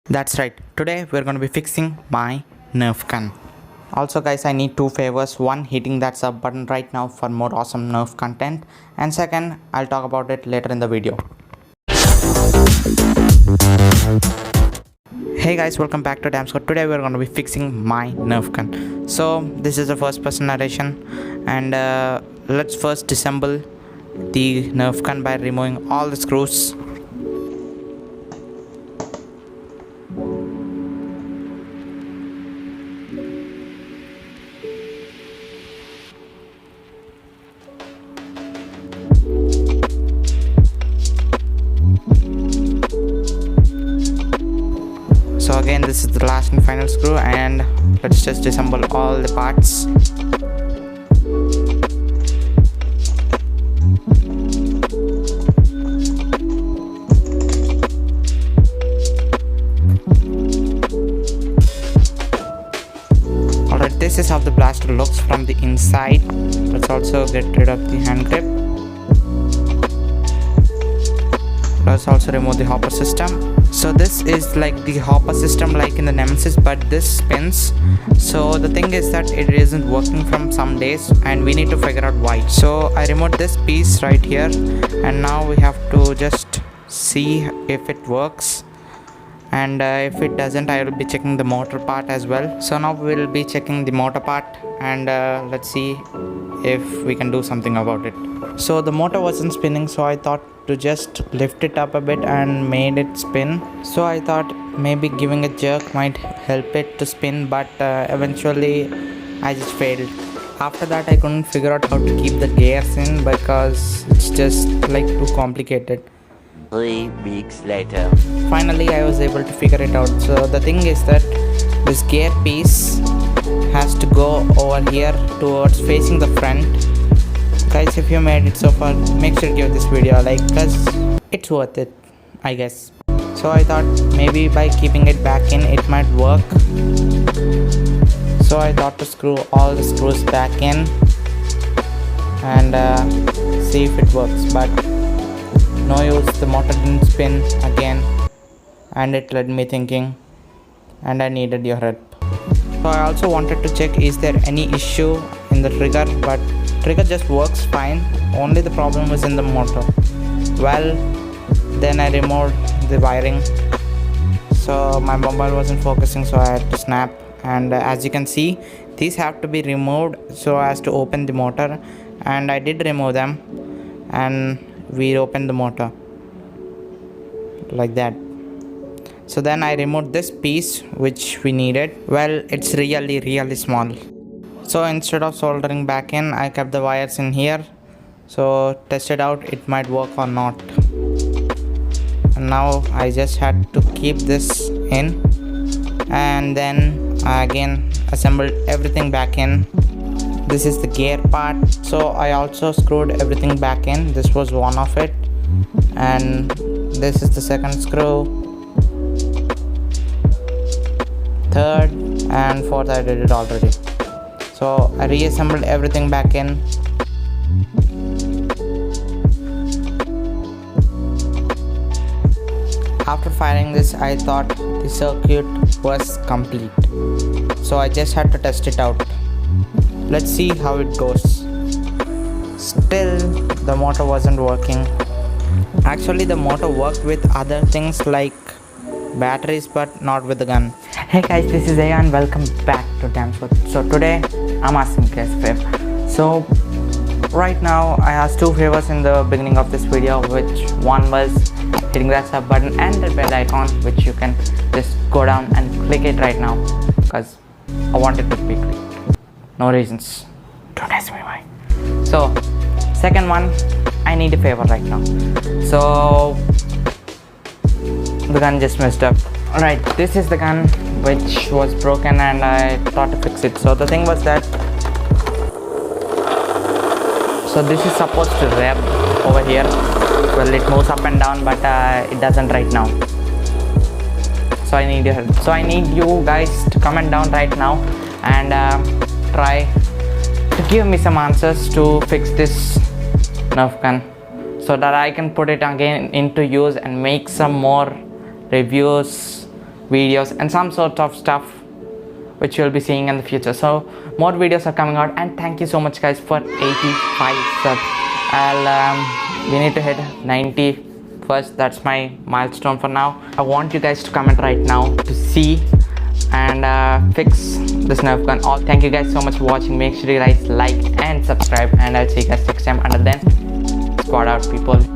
That's right, today we're going to be fixing my Nerf gun. Also guys, I need two favors. One, hitting that sub button right now for more awesome Nerf content, and second, I'll talk about it later in the video. Hey guys, welcome back to doesnt. Today we're going to be fixing my Nerf gun. So this is a first person narration, and let's first disassemble the Nerf gun by removing all the screws. So again, this is the last and final screw, and let's just disassemble all the parts. Alright, this is how the blaster looks from the inside. Let's also get rid of the hand grip. Let's also remove the hopper system. So this is like the hopper system like in the Nemesis, but this spins. So the thing is that it isn't working from some days, and we need to figure out why. So I removed this piece right here, and now we have to just see if it works, and if it doesn't, I will be checking the motor part as well. So now we will be checking the motor part, and let's see if we can do something about it. So the motor wasn't spinning, so I thought to just lift it up a bit and made it spin. So I thought maybe giving a jerk might help it to spin, but eventually I just failed. After that, I couldn't figure out how to keep the gears in because it's just like too complicated. 3 weeks later. Finally, I was able to figure it out. So the thing is that this gear piece has to go over here towards facing the front. Guys, if you made it so far, make sure to give this video a like, cause it's worth it, I guess. So I thought maybe by keeping it back in, it might work. So I thought to screw all the screws back in and see if it works, but no use. The motor didn't spin again, and it led me thinking, and I needed your help. So I also wanted to check, is there any issue in the trigger, but trigger just works fine, only the problem was in the motor. Well, then I removed the wiring, so my mobile wasn't focusing, so I had to snap. And as you can see, these have to be removed so as to open the motor, and I did remove them, and we opened the motor like that. So then I removed this piece which we needed. Well, it's really small. So instead of soldering back in, I kept the wires in here. So tested out it might work or not. And now I just had to keep this in, and then I again assembled everything back in. This is the gear part. So I also screwed everything back in. This was one of it, and this is the second screw, third and fourth. I did it already. So I reassembled everything back in. After firing this, I thought the circuit was complete. So I just had to test it out. Let's see how it goes. Still, the motor wasn't working. Actually, the motor worked with other things like batteries, but not with the gun. Hey guys, this is Aya and welcome back to doesnt. So today I'm asking guys a favor. So right now I asked two favors in the beginning of this video, which one was hitting that sub button and the bell icon, which you can just go down and click it right now, because I want it to be clicked. No reasons, don't ask me why. So second one, I need a favor right now. So the gun just messed up. Alright, this is the gun which was broken, and I thought to fix it. So the thing was that, so this is supposed to rev over here. Well, it moves up and down, but it doesn't right now. So I need your help. So I need you guys to comment down right now and try to give me some answers to fix this Nerf gun, so that I can put it again into use and make some more reviews videos and some sort of stuff which you'll be seeing in the future. So more videos are coming out, and thank you so much guys for 85 subs. We need to hit 90 first. That's my milestone for now. I want you guys to comment right now to see and fix this Nerf gun. Thank you guys so much for watching. Make sure you guys like and subscribe, and I'll see you guys next time. Until then, squad out people.